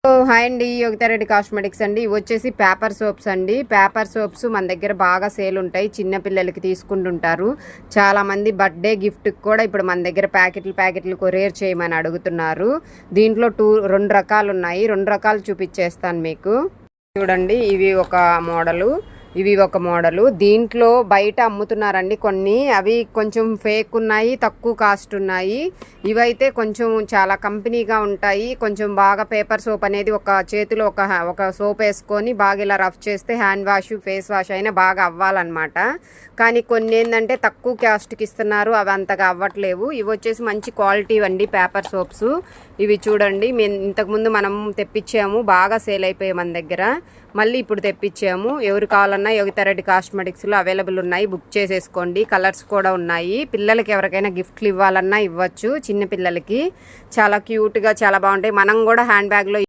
Hi అండి, యోగితారెడ్డి cosmetics అండి. ఇవి వచ్చేసి పేపర్ సోప్స్ అండి. పేపర్ సోప్స్ మన దగ్గర బాగా సేల్ ఉంటాయి. చిన్న పిల్లలకి తీసుకుంటుంటారు. చాలా మంది బర్త్డే గిఫ్ట్కి కూడా ఇప్పుడు మన దగ్గర ప్యాకెట్లు కొరియర్ చేయమని అడుగుతున్నారు. దీంట్లో రెండు రకాలు ఉన్నాయి. రెండు రకాలు చూపించేస్తాను మీకు. చూడండి, ఇవి ఒక మోడలు, ఇవి ఒక మోడలు. దీంట్లో బయట అమ్ముతున్నారండి కొన్ని. అవి కొంచెం ఫేక్ ఉన్నాయి, తక్కువ కాస్ట్ ఉన్నాయి. ఇవైతే కొంచెం చాలా కంపెనీగా ఉంటాయి. కొంచెం బాగా పేపర్ సోప్ అనేది ఒక చేతిలో ఒక సోప్ వేసుకొని బాగా ఇలా రఫ్ చేస్తే హ్యాండ్ వాష్, ఫేస్ వాష్ అయినా బాగా అవ్వాలన్నమాట. కానీ కొన్ని ఏంటంటే తక్కువ కాస్ట్కి ఇస్తున్నారు, అవి అంతగా అవ్వట్లేవు. ఇవి వచ్చేసి మంచి క్వాలిటీ అండి పేపర్ సోప్స్. ఇవి చూడండి, ఇంతకుముందు మనం తెప్పించాము, బాగా సేల్ అయిపోయాయి మన దగ్గర. మళ్ళీ ఇప్పుడు తెప్పించాము. ఎవరు కావాలన్నా యోగితారెడ్డి కాస్మెటిక్స్లో అవైలబుల్ ఉన్నాయి, బుక్ చేసేసుకోండి. కలర్స్ కూడా ఉన్నాయి. పిల్లలకి ఎవరికైనా గిఫ్ట్లు ఇవ్వాలన్నా ఇవ్వచ్చు. చిన్న పిల్లలకి చాలా క్యూట్గా చాలా బాగుంటాయి. మనం కూడా హ్యాండ్ బ్యాగ్లో